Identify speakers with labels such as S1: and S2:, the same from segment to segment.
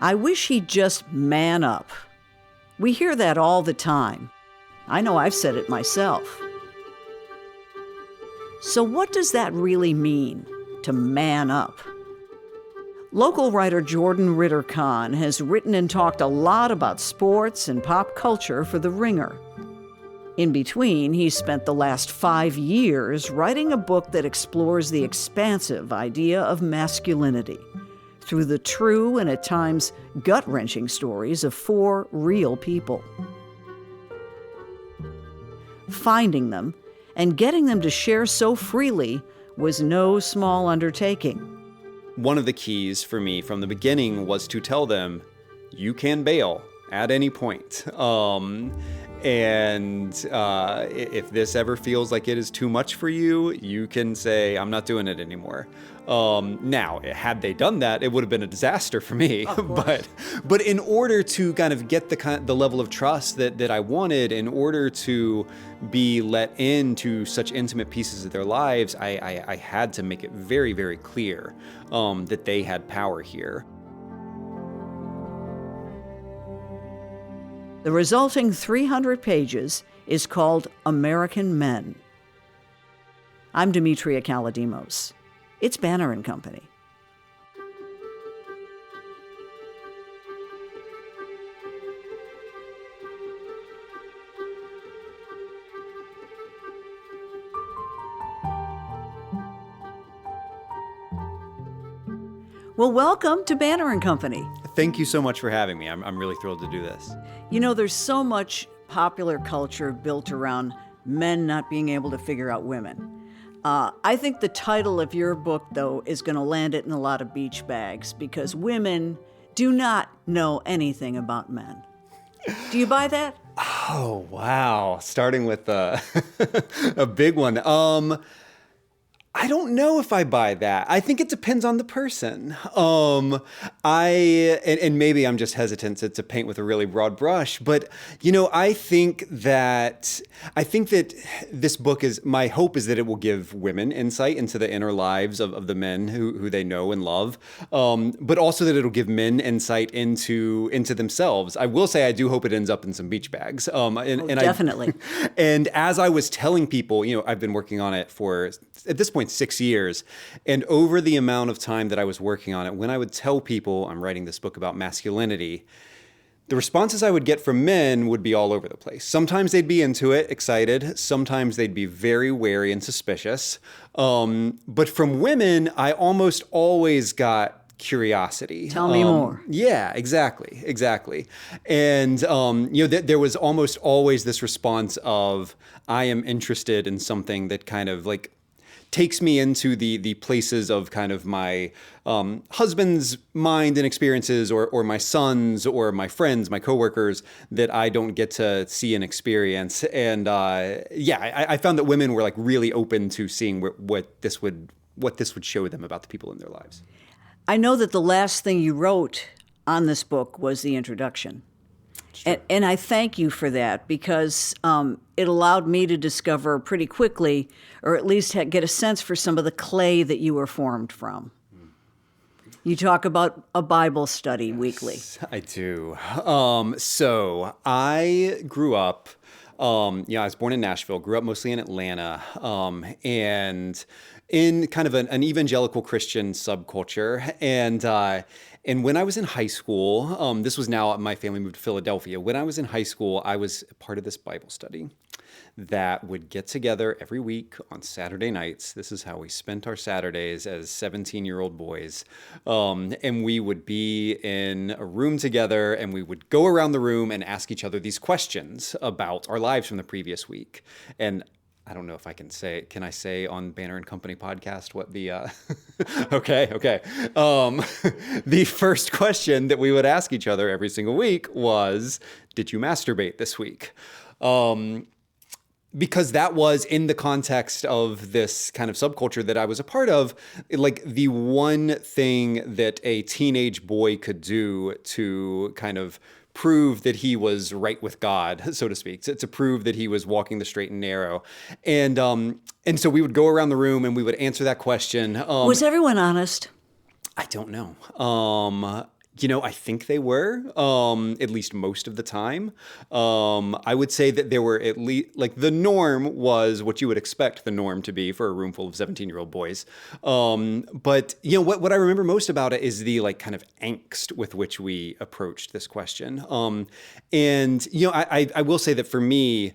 S1: I wish he'd just man up. We hear that all the time. I know I've said it myself. So what does that really mean, to man up? Local writer Jordan Ritter Conn has written and talked a lot about sports and pop culture for The Ringer. In between, he's spent the last 5 years writing a book that explores the expansive idea of masculinity through the true and at times gut-wrenching stories of 4 real people. Finding them and getting them to share so freely was no small undertaking.
S2: One of the keys for me from the beginning was to tell them, you can bail at any point. If this ever feels like it is too much for you, you can say, I'm not doing it anymore. Now, had they done that, it would have been a disaster for me. But in order to kind of get the level of trust that I wanted, in order to be let into such intimate pieces of their lives, I had to make it very, very clear that they had power here.
S1: The resulting 300 pages is called American Men. I'm Demetria Kalodimos. It's Banner & Company. Well, welcome to Banner & Company.
S2: Thank you so much for having me. I'm really thrilled to do this.
S1: You know, there's so much popular culture built around men not being able to figure out women. I think the title of your book, though, is going to land it in a lot of beach bags because women do not know anything about men. Do you buy that?
S2: Oh, wow. Starting with a big one. I don't know if I buy that. I think it depends on the person. And maybe I'm just hesitant to paint with a really broad brush, but I think that this book my hope is that it will give women insight into the inner lives of the men who they know and love, but also that it'll give men insight into themselves. I will say I do hope it ends up in some beach bags.
S1: Definitely.
S2: And as I was telling people, I've been working on it for, at this point, 6 years. And over the amount of time that I was working on it, when I would tell people I'm writing this book about masculinity, the responses I would get from men would be all over the place. Sometimes they'd be into it, excited. Sometimes they'd be very wary and suspicious. But from women, I almost always got curiosity.
S1: Tell me more.
S2: Yeah, exactly. And, there was almost always this response of, I am interested in something that kind of like takes me into the places of kind of my husband's mind and experiences, or my son's, or my friends, my coworkers, that I don't get to see and experience. And I found that women were like really open to seeing what this would show them about the people in their lives.
S1: I know that the last thing you wrote on this book was the introduction. And I thank you for that because it allowed me to discover pretty quickly, or at least get a sense for some of the clay that you were formed from. You talk about a Bible study weekly.
S2: I do. So I grew up, I was born in Nashville, grew up mostly in Atlanta, and in kind of an evangelical Christian subculture. And when I was in high school, this was now my family moved to Philadelphia. When I was in high school, I was part of this Bible study that would get together every week on Saturday nights. This is how we spent our Saturdays as 17-year-old boys. And we would be in a room together, and we would go around the room and ask each other these questions about our lives from the previous week. And I don't know if can I say on Banner & Company podcast what the, okay. The first question that we would ask each other every single week was, did you masturbate this week? Because that was in the context of this kind of subculture that I was a part of, like the one thing that a teenage boy could do to kind of prove that he was right with God, so to speak, to prove that he was walking the straight and narrow. And so we would go around the room and we would answer that question.
S1: Was everyone honest?
S2: I don't know. I think they were, at least most of the time. I would say that there were at least, like, the norm was what you would expect the norm to be for a room full of 17-year-old boys. But, what I remember most about it is the, like, kind of angst with which we approached this question. I will say that for me,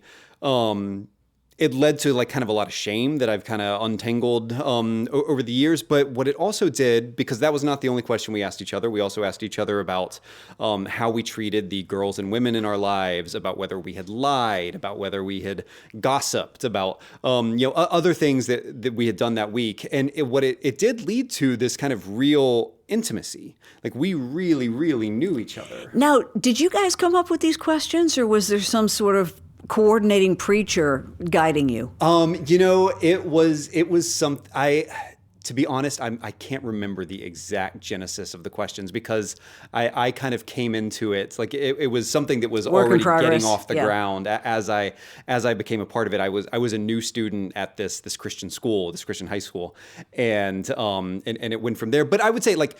S2: it led to like kind of a lot of shame that I've kind of untangled over the years. But what it also did, because that was not the only question we asked each other, we also asked each other about how we treated the girls and women in our lives, about whether we had lied, about whether we had gossiped, about other things that we had done that week. And it did lead to this kind of real intimacy. Like, we really, really knew each other.
S1: Now, did you guys come up with these questions, or was there some sort of coordinating preacher guiding you?
S2: It was some, to be honest, I can't remember the exact genesis of the questions, because I kind of came into it, like it was something that was already getting off the ground as I became a part of it. I was a new student at this Christian school, this Christian high school, and it went from there. But I would say, like,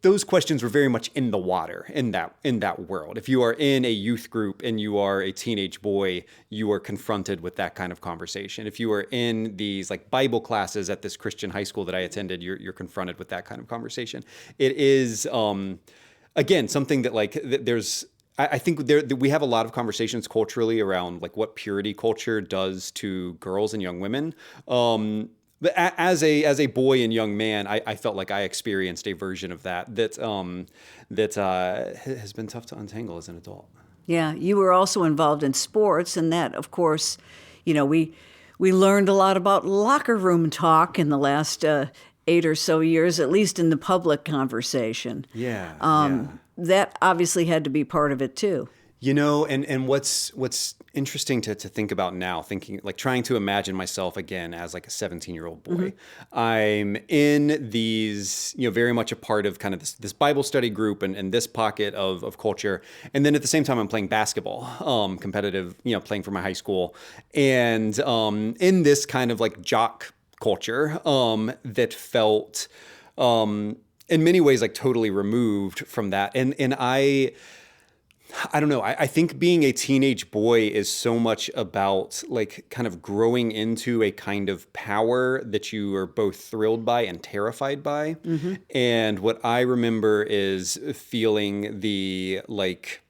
S2: those questions were very much in the water in that world. If you are in a youth group and you are a teenage boy, you are confronted with that kind of conversation. If you are in these like Bible classes at this Christian high school that I attended, you're confronted with that kind of conversation. It is again something that like there's. I think we have a lot of conversations culturally around like what purity culture does to girls and young women. But as a boy and young man, I felt like I experienced a version of that has been tough to untangle as an adult.
S1: Yeah, you were also involved in sports, and that, of course, we learned a lot about locker room talk in the last 8 or so years, at least in the public conversation.
S2: Yeah.
S1: That obviously had to be part of it too.
S2: And what's interesting to think about now, trying to imagine myself again as like a 17-year-old boy. Mm-hmm. I'm in these, very much a part of kind of this Bible study group and this pocket of culture. And then at the same time, I'm playing basketball, competitive, playing for my high school. And in this kind of like jock culture that felt in many ways like totally removed from that. And I don't know. I think being a teenage boy is so much about like kind of growing into a kind of power that you are both thrilled by and terrified by. Mm-hmm. And what I remember is feeling the like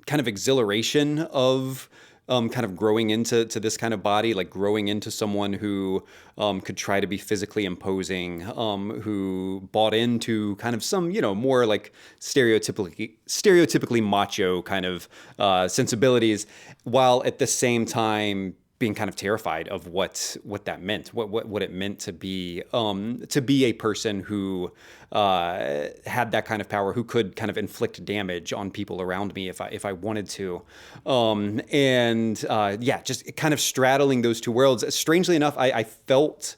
S2: kind of exhilaration of kind of growing into this kind of body, like growing into someone who could try to be physically imposing, who bought into kind of some, more like stereotypically macho kind of sensibilities, while at the same time being kind of terrified of what that meant, what it meant to be a person who had that kind of power, who could kind of inflict damage on people around me if I wanted to, just kind of straddling those two worlds. Strangely enough, I felt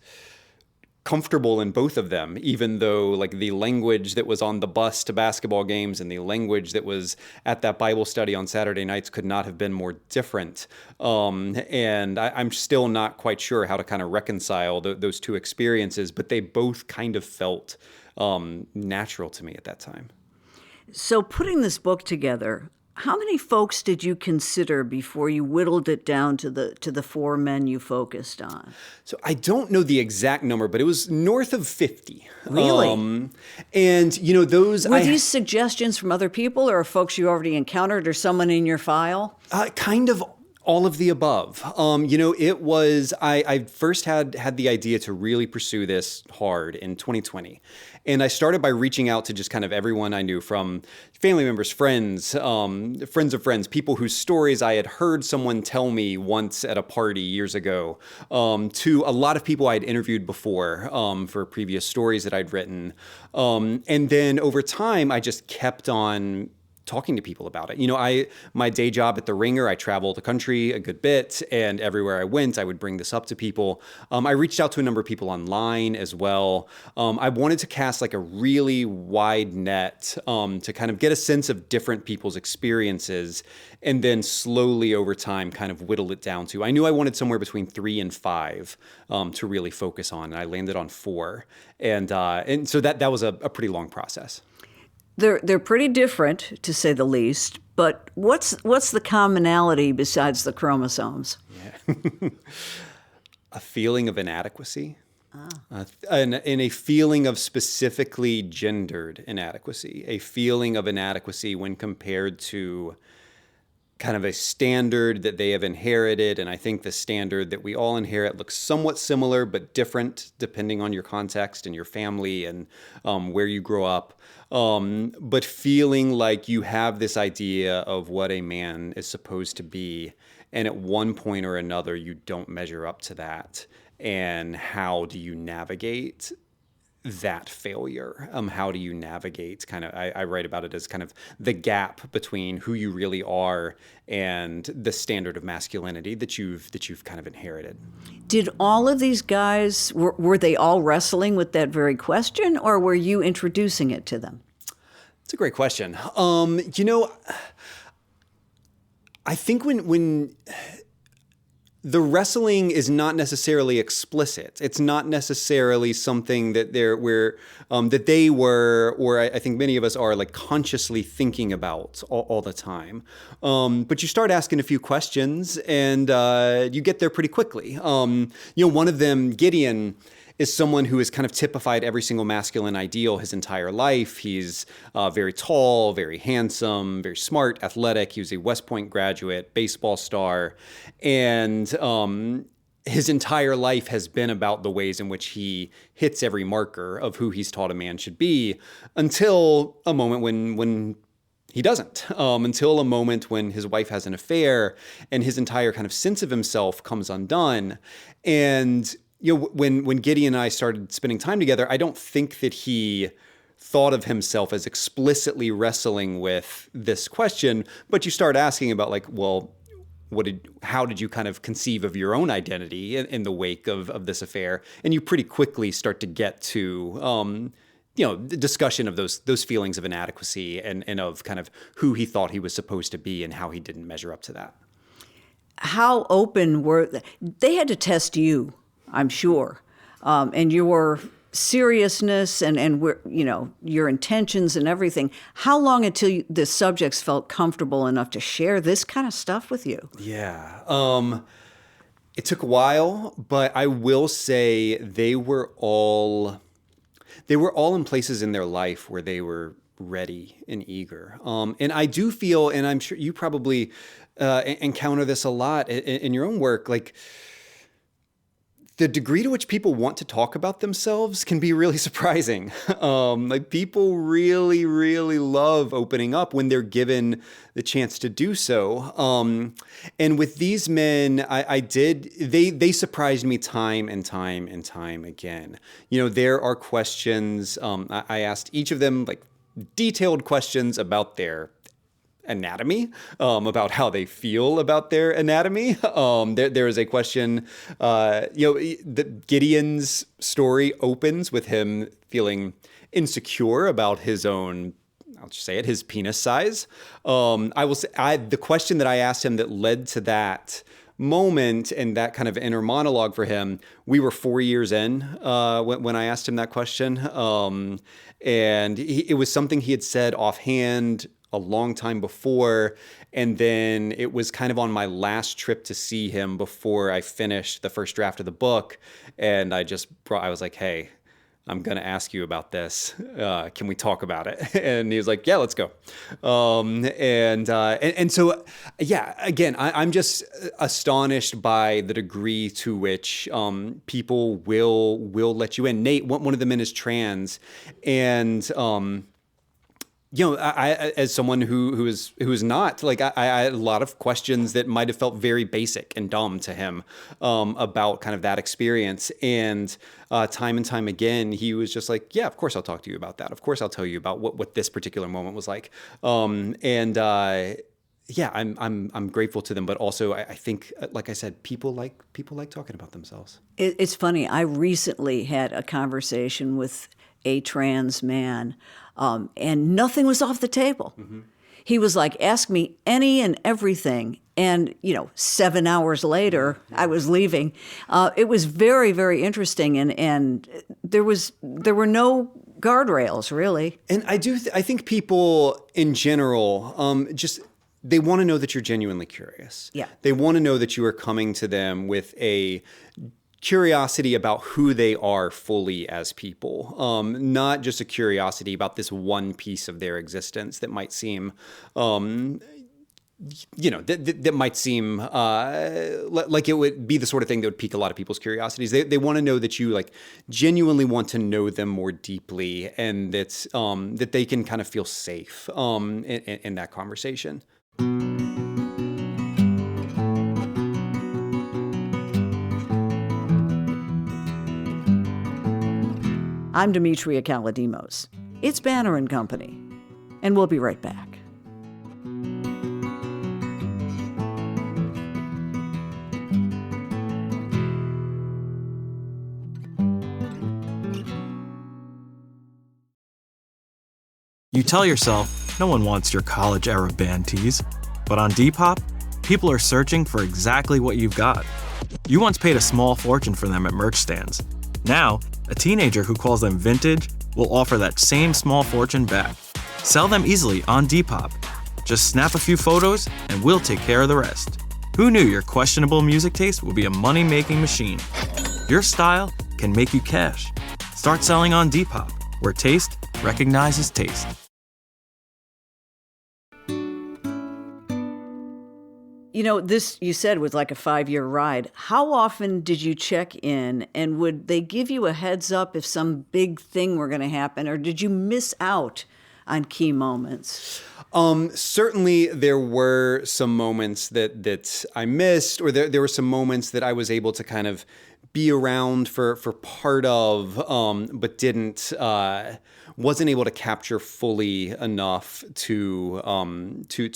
S2: comfortable in both of them, even though like the language that was on the bus to basketball games and the language that was at that Bible study on Saturday nights could not have been more different. And I'm still not quite sure how to kind of reconcile those two experiences, but they both kind of felt natural to me at that time.
S1: So putting this book together, how many folks did you consider before you whittled it down to the 4 men you focused on?
S2: So I don't know the exact number, but it was north of 50.
S1: Really?
S2: And those
S1: were these suggestions from other people, or folks you already encountered, or someone in your file?
S2: Kind of all of the above. It was, I first had the idea to really pursue this hard in 2020. And I started by reaching out to just kind of everyone I knew, from family members, friends, friends of friends, people whose stories I had heard someone tell me once at a party years ago, to a lot of people I'd interviewed before for previous stories that I'd written. And then over time, I just kept on talking to people about it. My day job at the Ringer, I traveled the country a good bit, and everywhere I went, I would bring this up to people. I reached out to a number of people online as well. I wanted to cast like a really wide net to kind of get a sense of different people's experiences, and then slowly over time kind of whittle it down to, I knew I wanted somewhere between 3 and 5 to really focus on, and I landed on 4. And so that was a pretty long process.
S1: They're pretty different, to say the least. But what's the commonality besides the chromosomes?
S2: Yeah. A feeling of inadequacy. And a feeling of specifically gendered inadequacy, a feeling of inadequacy when compared to kind of a standard that they have inherited. And I think the standard that we all inherit looks somewhat similar, but different depending on your context and your family and where you grow up. But feeling like you have this idea of what a man is supposed to be. And at one point or another, you don't measure up to that. And how do you navigate that failure? How do you navigate kind of, I write about it as kind of the gap between who you really are and the standard of masculinity that you've kind of inherited.
S1: Did all of these guys, were they all wrestling with that very question, or were you introducing it to them?
S2: It's a great question. I think when the wrestling is not necessarily explicit. It's not necessarily something that they were, or I think many of us are like consciously thinking about all the time. But you start asking a few questions and you get there pretty quickly. One of them, Gideon, is someone who has kind of typified every single masculine ideal his entire life. He's very tall, very handsome, very smart, athletic. He was a West Point graduate, baseball star. And his entire life has been about the ways in which he hits every marker of who he's taught a man should be until a moment when he doesn't, until a moment when his wife has an affair and his entire kind of sense of himself comes undone. And when Gideon and I started spending time together, I don't think that he thought of himself as explicitly wrestling with this question, but you start asking about like, well, how did you kind of conceive of your own identity in the wake of this affair? And you pretty quickly start to get to, the discussion of those feelings of inadequacy and of kind of who he thought he was supposed to be and how he didn't measure up to that.
S1: How open were they? Had to test you, I'm sure, and your seriousness and your intentions and everything. How long until the subjects felt comfortable enough to share this kind of stuff with you?
S2: Yeah, it took a while, but I will say they were all in places in their life where they were ready and eager. And I do feel, and I'm sure you probably encounter this a lot in your own work, like the degree to which people want to talk about themselves can be really surprising. Like people really, really love opening up when they're given the chance to do so. And with these men, they surprised me time and time and time again. There are questions, I asked each of them like detailed questions about their anatomy, about how they feel about their anatomy. There is a question, Gideon's story opens with him feeling insecure about his own, I'll just say it, his penis size. I will say the question that I asked him that led to that moment and that kind of inner monologue for him, we were 4 years in when I asked him that question. And it was something he had said offhand a long time before. And then it was kind of on my last trip to see him before I finished the first draft of the book. And I was like, hey, I'm going to ask you about this. Can we talk about it? And he was like, yeah, let's go. And so, yeah, again, I'm just astonished by the degree to which people will let you in. Nate, one of the men is trans. And, I as someone who is not, like, I had a lot of questions that might have felt very basic and dumb to him about kind of that experience. And time and time again, he was just like, yeah, of course I'll talk to you about that. Of course I'll tell you about what this particular moment was like. Yeah, I'm grateful to them, but also I think, like I said, people like talking about themselves.
S1: It's funny. I recently had a conversation with a trans man, and nothing was off the table. Mm-hmm. He was like, ask me any and everything. And, 7 hours later, I was leaving. It was very, very interesting. And there were no guardrails, really.
S2: And I think people in general, they want to know that you're genuinely curious.
S1: Yeah.
S2: They want to know that you are coming to them with a curiosity about who they are fully as people, not just a curiosity about this one piece of their existence that might seem, that might seem like it would be the sort of thing that would pique a lot of people's curiosities. They want to know that you like genuinely want to know them more deeply, and that they can kind of feel safe in that conversation.
S1: I'm Demetria Kalodimos. It's Banner and Company, and we'll be right back.
S3: You tell yourself, no one wants your college-era band tees. But on Depop, people are searching for exactly what you've got. You once paid a small fortune for them at merch stands. Now, a teenager who calls them vintage will offer that same small fortune back. Sell them easily on Depop. Just snap a few photos and we'll take care of the rest. Who knew your questionable music taste would be a money-making machine? Your style can make you cash. Start selling on Depop, where taste recognizes taste.
S1: You know, this, you said, was like a 5-year ride. How often did you check in, and would they give you a heads up if some big thing were going to happen, or did you miss out on key moments?
S2: Certainly there were some moments that I missed, or there were some moments that I was able to kind of be around for part of, but wasn't able to capture fully enough to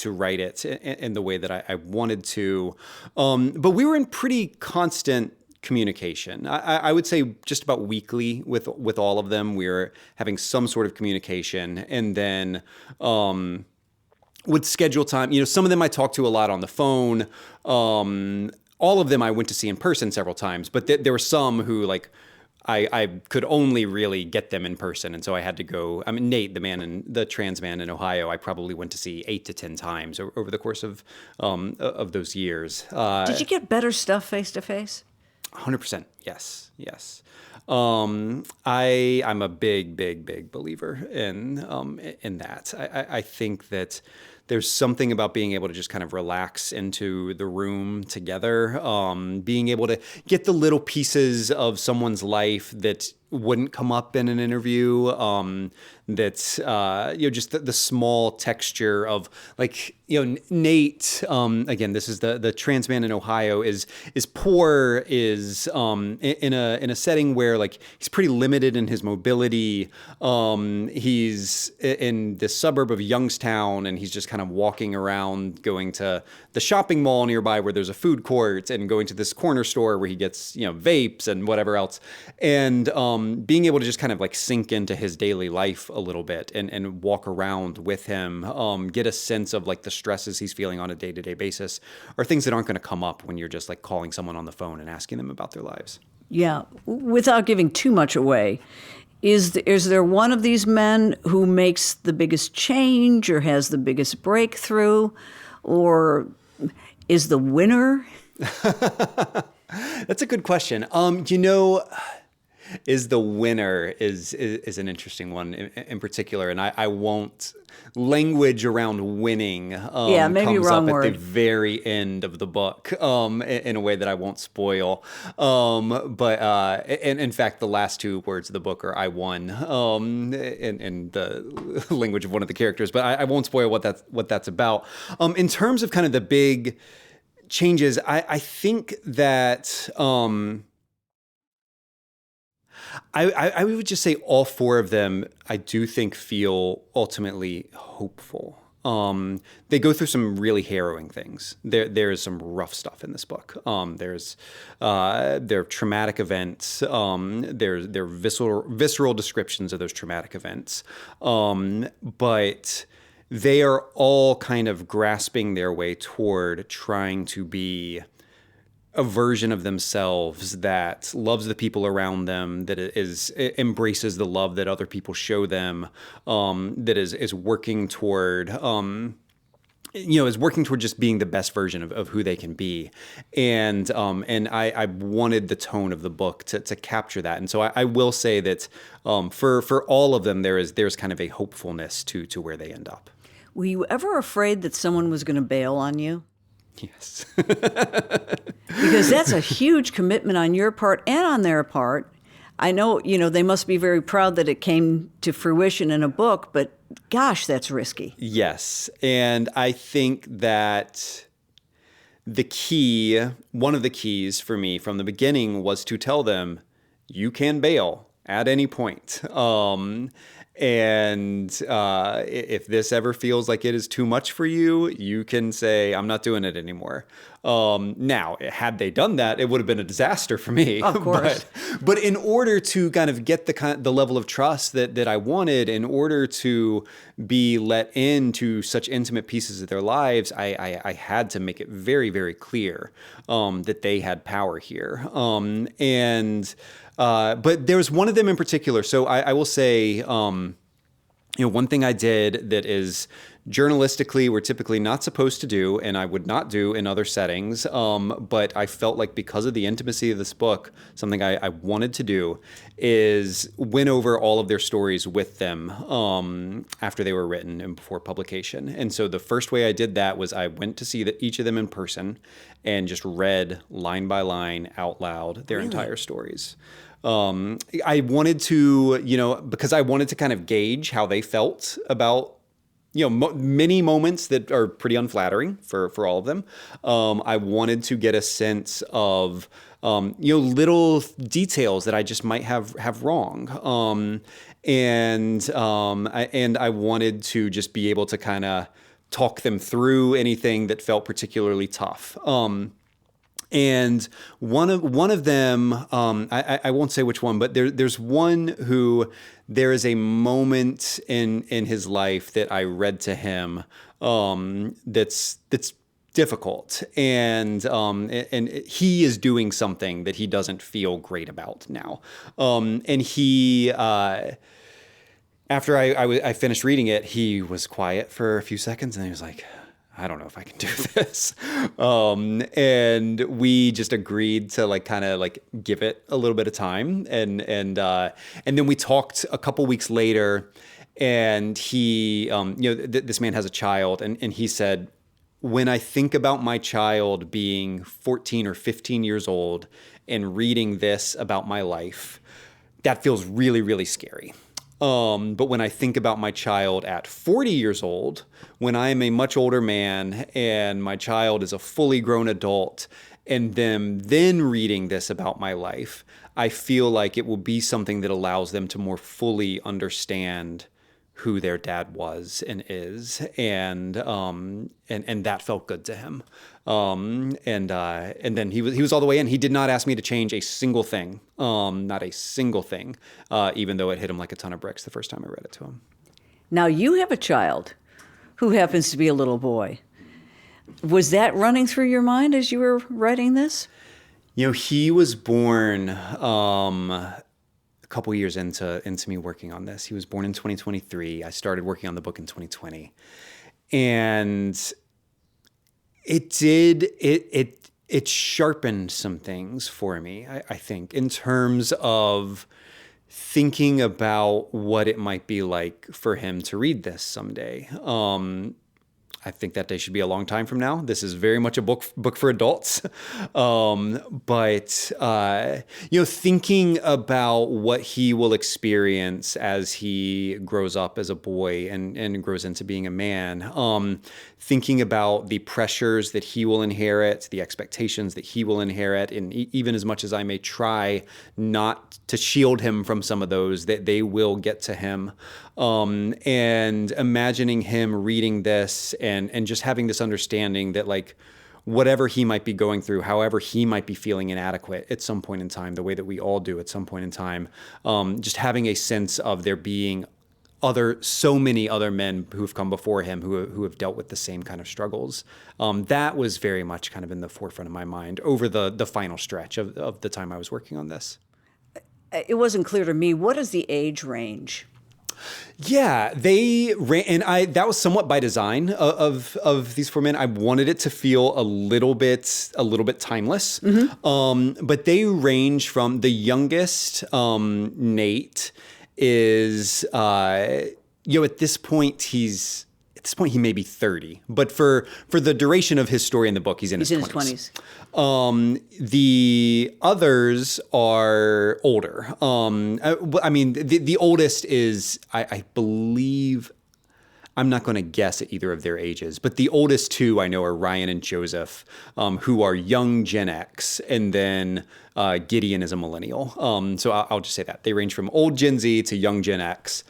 S2: write it in the way that I wanted to. But we were in pretty constant communication. I would say just about weekly with all of them. We were having some sort of communication, and then would schedule time. You know, some of them I talked to a lot on the phone. All of them I went to see in person several times, but there were some who like I could only really get them in person, and so I had to go. I mean, Nate, the trans man in Ohio, I probably went to see 8 to 10 times over the course of those years.
S1: Did you get better stuff face to face?
S2: 100%. Yes. I'm a big believer in that. I think that there's something about being able to just kind of relax into the room together, being able to get the little pieces of someone's life that wouldn't come up in an interview, just the small texture of like, Nate, again, this is the trans man in Ohio is poor, is in a setting where like he's pretty limited in his mobility. He's in the suburb of Youngstown, and he's just kind of walking around, going to the shopping mall nearby where there's a food court, and going to this corner store where he gets, vapes and whatever else. And being able to just kind of like sink into his daily life a little bit and walk around with him, get a sense of like the stresses he's feeling on a day-to-day basis are things that aren't going to come up when you're just like calling someone on the phone and asking them about their lives.
S1: Yeah. Without giving too much away, is there one of these men who makes the biggest change or has the biggest breakthrough, or is the winner?
S2: That's a good question. Is the winner is an interesting one in particular, and I won't. Language around winning
S1: maybe
S2: comes
S1: wrong
S2: up
S1: word.
S2: at the very end of the book in a way that I won't spoil. But in fact, the last 2 words of the book are "I won" in the language of one of the characters. But I won't spoil what that's about. In terms of kind of the big changes, I think that. I would just say all 4 of them, I do think, feel ultimately hopeful. They go through some really harrowing things. There's some rough stuff in this book. There are traumatic events. There are visceral descriptions of those traumatic events. But they are all kind of grasping their way toward trying to be a version of themselves that loves the people around them, that embraces the love that other people show them, that is working toward, is working toward just being the best version of who they can be. And I wanted the tone of the book to capture that. And so I will say that for all of them, there's kind of a hopefulness to where they end up.
S1: Were you ever afraid that someone was going to bail on you?
S2: Yes.
S1: Because that's a huge commitment on your part and on their part. I know, they must be very proud that it came to fruition in a book, but gosh, that's risky.
S2: Yes. And I think that one of the keys for me from the beginning was to tell them, you can bail at any point. And if this ever feels like it is too much for you, you can say, I'm not doing it anymore. Now, had they done that, it would have been a disaster for me.
S1: Of course.
S2: But in order to kind of get the level of trust that I wanted, in order to be let into such intimate pieces of their lives, I had to make it very, very clear that they had power here. But there was one of them in particular. So I will say, one thing I did that is journalistically we're typically not supposed to do, and I would not do in other settings. But I felt like because of the intimacy of this book, something I wanted to do is win over all of their stories with them after they were written and before publication. And so the first way I did that was I went to see each of them in person and just read line by line out loud their entire stories. I wanted to, because I wanted to kind of gauge how they felt about, many moments that are pretty unflattering for all of them. I wanted to get a sense of, little details that I just might have wrong. And I wanted to just be able to kind of talk them through anything that felt particularly tough. And one of them, I won't say which one, but there's one who there is a moment in his life that I read to him that's difficult, and he is doing something that he doesn't feel great about now, and he. After I finished reading it, he was quiet for a few seconds, and he was like, I don't know if I can do this. And we just agreed to kind of give it a little bit of time. And then we talked a couple weeks later, and he, this man has a child, and he said, when I think about my child being 14 or 15 years old and reading this about my life, that feels really, really scary. But when I think about my child at 40 years old, when I am a much older man and my child is a fully grown adult, and them then reading this about my life, I feel like it will be something that allows them to more fully understand who their dad was and is, and that felt good to him. And then he was all the way in. He did not ask me to change a single thing, not a single thing, even though it hit him like a ton of bricks the first time I read it to him. Now
S1: you have a child who happens to be a little boy. Was that running through your mind as you were writing this?
S2: He was born a couple years into me working on this. He was born in 2023. I started working on the book in 2020. And it sharpened some things for me, I think, in terms of thinking about what it might be like for him to read this someday. I think that day should be a long time from now. This is very much a book for adults. But thinking about what he will experience as he grows up as a boy and grows into being a man, thinking about the pressures that he will inherit, the expectations that he will inherit, and even as much as I may try not to shield him from some of those, that they will get to him. And imagining him reading this and just having this understanding that whatever he might be going through, however he might be feeling inadequate at some point in time, the way that we all do at some point in time, just having a sense of there being so many other men who've come before him who have dealt with the same kind of struggles. That was very much kind of in the forefront of my mind over the final stretch of the time I was working on this.
S1: It wasn't clear to me. What is the age range?
S2: Yeah, they ran, and that was somewhat by design of these four men. I wanted it to feel a little bit timeless. But they range from the youngest, Nate is, at this point he may be 30, but for the duration of his story in the book, he's in his 20s. The others are older. I mean, the oldest is, I believe, I'm not going to guess at either of their ages, but the oldest two I know are Ryan and Joseph, who are young Gen X, and then Gideon is a millennial. So I'll just say that. They range from old Gen Z to young Gen X.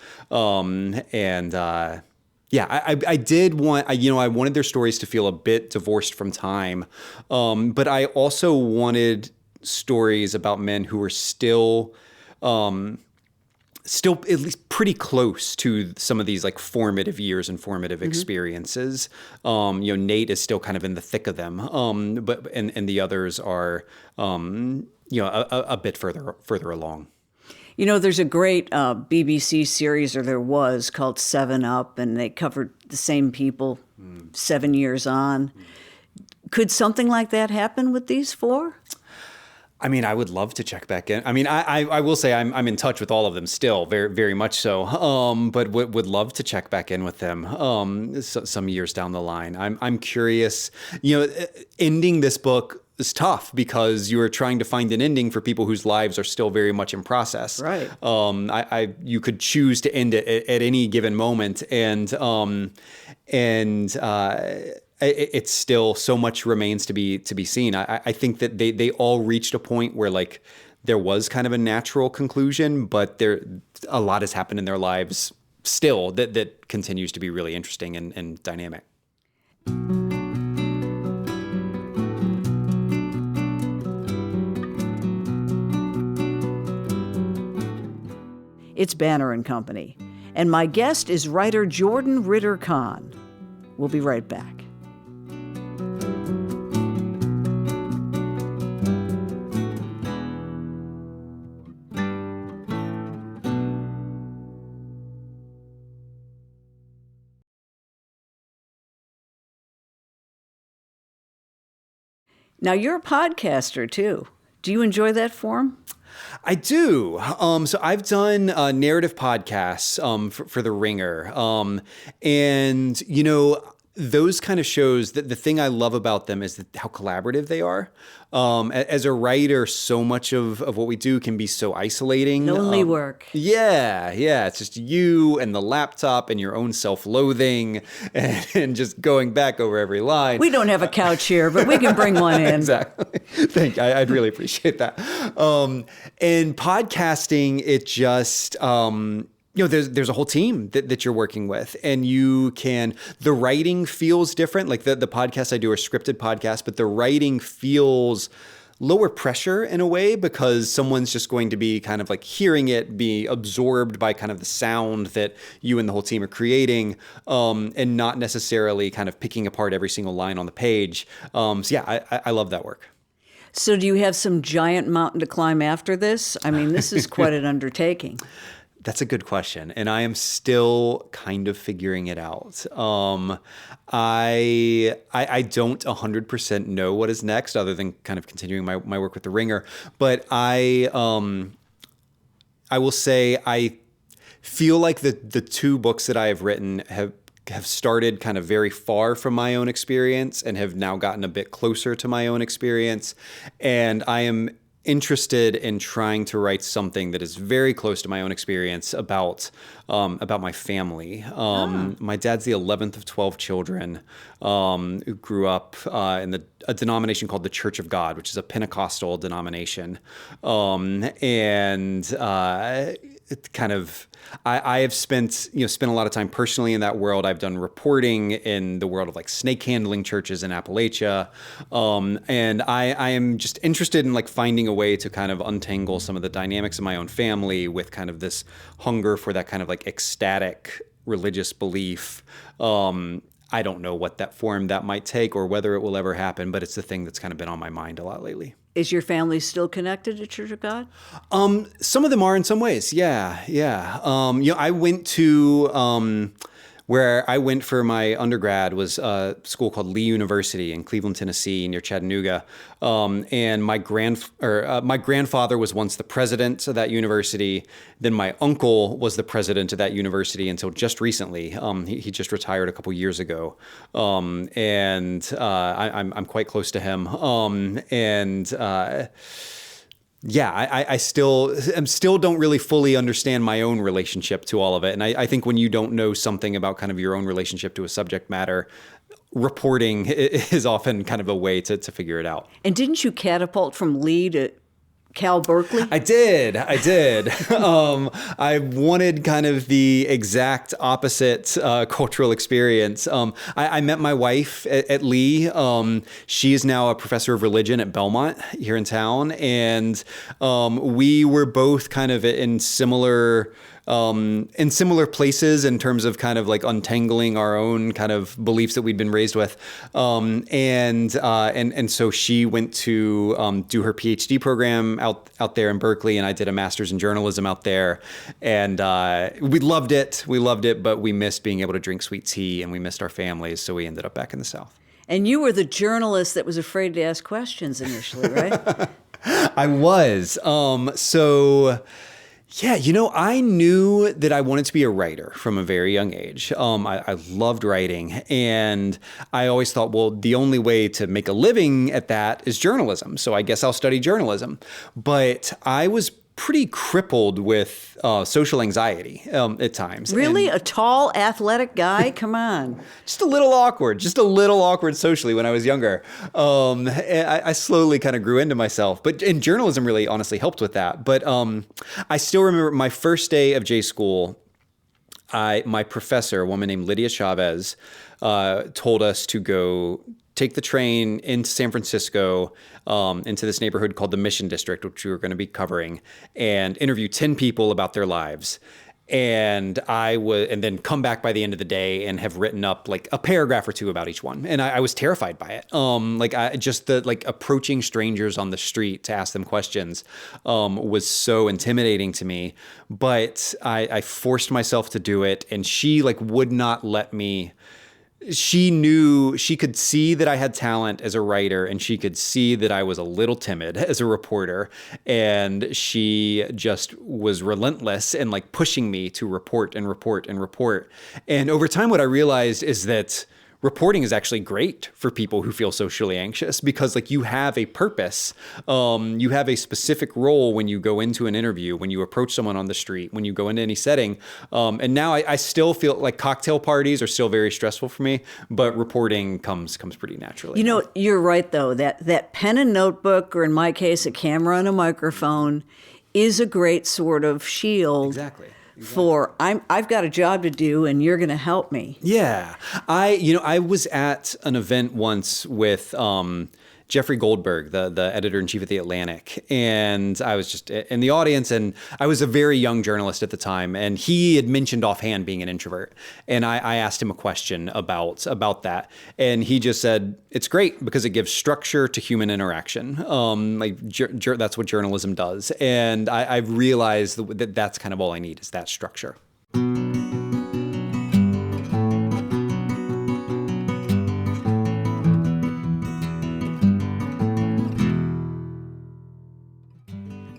S2: Yeah, I did want, I wanted their stories to feel a bit divorced from time, but I also wanted stories about men who were still at least pretty close to some of these like formative years and formative experiences. Nate is still kind of in the thick of them, but the others are, a bit further along.
S1: There's a great BBC series, or there was, called 7 Up, and they covered the same people 7 years on. Could something like that happen with these four?
S2: I mean, I would love to check back in. I mean, I will say I'm in touch with all of them still, very, very much so. But would love to check back in with them some years down the line. I'm curious. Ending this book is tough because you are trying to find an ending for people whose lives are still very much in process.
S1: Right.
S2: You could choose to end it at any given moment, and it's still, so much remains to be seen. I think that they all reached a point where like there was kind of a natural conclusion, but a lot has happened in their lives still that continues to be really interesting and dynamic.
S1: It's Banner and Company, and my guest is writer Jordan Ritter Conn. We'll be right back. Now, you're a podcaster, too. Do you enjoy that form?
S2: I do. So I've done narrative podcasts for The Ringer. And, those kind of shows, that the thing I love about them is how collaborative they are. As a writer, so much of what we do can be so isolating.
S1: Lonely work.
S2: Yeah. It's just you and the laptop and your own self-loathing and just going back over every line.
S1: We don't have a couch here, but we can bring one in.
S2: Exactly. Thank you. I'd really appreciate that. And podcasting, it just... there's a whole team that you're working with, and the writing feels different. Like the podcasts I do are scripted podcasts, but the writing feels lower pressure in a way because someone's just going to be kind of like hearing it, be absorbed by kind of the sound that you and the whole team are creating, and not necessarily kind of picking apart every single line on the page. I love that work.
S1: So do you have some giant mountain to climb after this? I mean, this is quite an undertaking.
S2: That's a good question, and I am still kind of figuring it out. I don't 100% know what is next, other than kind of continuing my work with The Ringer. But I will say I feel like the two books that I have written have started kind of very far from my own experience and have now gotten a bit closer to my own experience, and I am interested in trying to write something that is very close to my own experience about my family. My dad's the 11th of 12 children who grew up in a denomination called the Church of God, which is a Pentecostal denomination. I have spent a lot of time personally in that world. I've done reporting in the world of like snake handling churches in Appalachia. And I am just interested in like finding a way to kind of untangle some of the dynamics of my own family with kind of this hunger for that kind of like ecstatic religious belief. I don't know what that form that might take or whether it will ever happen, but it's the thing that's kind of been on my mind a lot lately.
S1: Is your family still connected to Church of God?
S2: Some of them are in some ways. Yeah. I went to where I went for my undergrad was a school called Lee University in Cleveland, Tennessee, near Chattanooga. And my grandfather was once the president of that university. Then my uncle was the president of that university until just recently. He just retired a couple years ago. And I'm quite close to him. I still don't really fully understand my own relationship to all of it. And I think when you don't know something about kind of your own relationship to a subject matter, reporting is often kind of a way to figure it out.
S1: And didn't you catapult from Lee to Cal Berkeley?
S2: I did. I wanted kind of the exact opposite cultural experience. I met my wife at Lee. She is now a professor of religion at Belmont here in town. And we were both kind of in similar places in terms of kind of like untangling our own kind of beliefs that we'd been raised with. And so she went to do her PhD program out there in Berkeley, and I did a master's in journalism out there. And we loved it, but we missed being able to drink sweet tea, and we missed our families, so we ended up back in the South.
S1: And you were the journalist that was afraid to ask questions initially, right?
S2: I was. Yeah, I knew that I wanted to be a writer from a very young age. I loved writing, and I always thought, well, the only way to make a living at that is journalism. So I guess I'll study journalism. But I was pretty crippled with social anxiety at times.
S1: Really? A tall, athletic guy? Come on.
S2: Just a little awkward socially when I was younger. I slowly kind of grew into myself, and journalism really honestly helped with that. But I still remember my first day of J school. My professor, a woman named Lydia Chavez, told us to go take the train into San Francisco, into this neighborhood called the Mission District, which we were going to be covering, and interview 10 people about their lives. And then come back by the end of the day and have written up like a paragraph or two about each one. And I was terrified by it. Approaching strangers on the street to ask them questions was so intimidating to me. But I forced myself to do it, and she would not let me. She knew, she could see that I had talent as a writer, and she could see that I was a little timid as a reporter. And she just was relentless and pushing me to report and report and report. And over time, what I realized is that reporting is actually great for people who feel socially anxious, because you have a purpose. You have a specific role when you go into an interview, when you approach someone on the street, when you go into any setting. And now I still feel like cocktail parties are still very stressful for me, but reporting comes pretty naturally.
S1: You're right, though, that pen and notebook, or in my case, a camera and a microphone, is a great sort of shield.
S2: Exactly.
S1: For I've got a job to do, and you're going to help me.
S2: Yeah, I was at an event once with Jeffrey Goldberg, the editor-in-chief of The Atlantic, and I was just in the audience, and I was a very young journalist at the time, and he had mentioned offhand being an introvert, and I asked him a question about that, and he just said, it's great because it gives structure to human interaction. That's what journalism does, and I've realized that that's kind of all I need is that structure.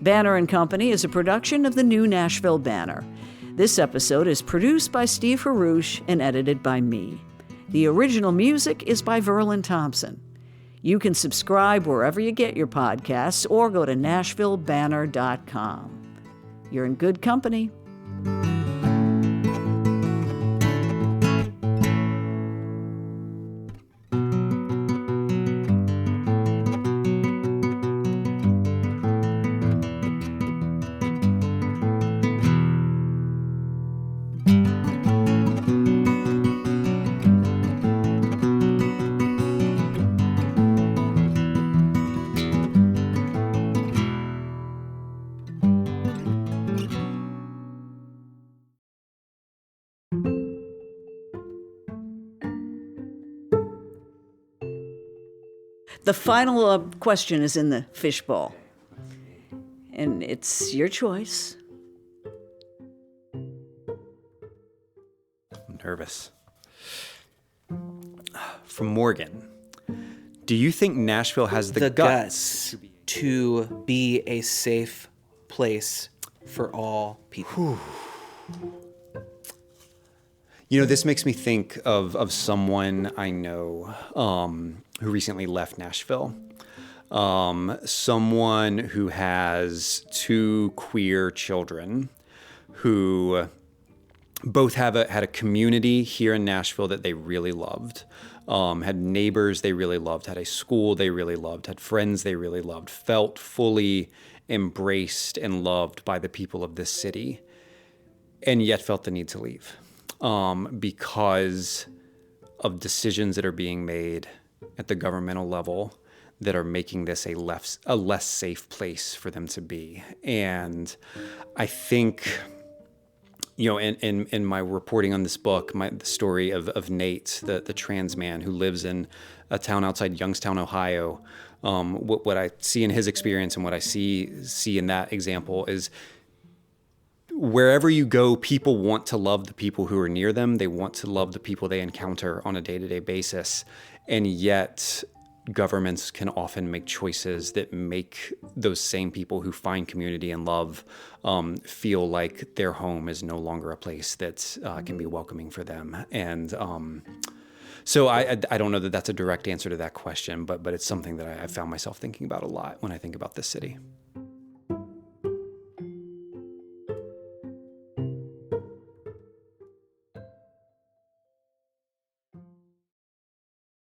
S1: Banner and Company is a production of the New Nashville Banner. This episode is produced by Steve Haruch and edited by me. The original music is by Verlin Thompson. You can subscribe wherever you get your podcasts or go to NashvilleBanner.com. You're in good company. The final question is in the fishbowl. And it's your choice.
S2: I'm nervous. From Morgan. Do you think Nashville has the guts
S4: to be a safe place for all people?
S2: You know, this makes me think of someone I know who recently left Nashville. Someone who has 2 queer children who both had a community here in Nashville that they really loved, had neighbors they really loved, had a school they really loved, had friends they really loved, felt fully embraced and loved by the people of this city, and yet felt the need to leave because of decisions that are being made at the governmental level that are making this a less safe place for them to be. And I think, you know, in my reporting on this book, the story of Nate, the trans man who lives in a town outside Youngstown, Ohio, what I see in his experience and what I see in that example is wherever you go, people want to love the people who are near them. They want to love the people they encounter on a day-to-day basis. And yet governments can often make choices that make those same people who find community and love feel like their home is no longer a place that can be welcoming for them. And so I don't know that that's a direct answer to that question, but it's something that I found myself thinking about a lot when I think about this city.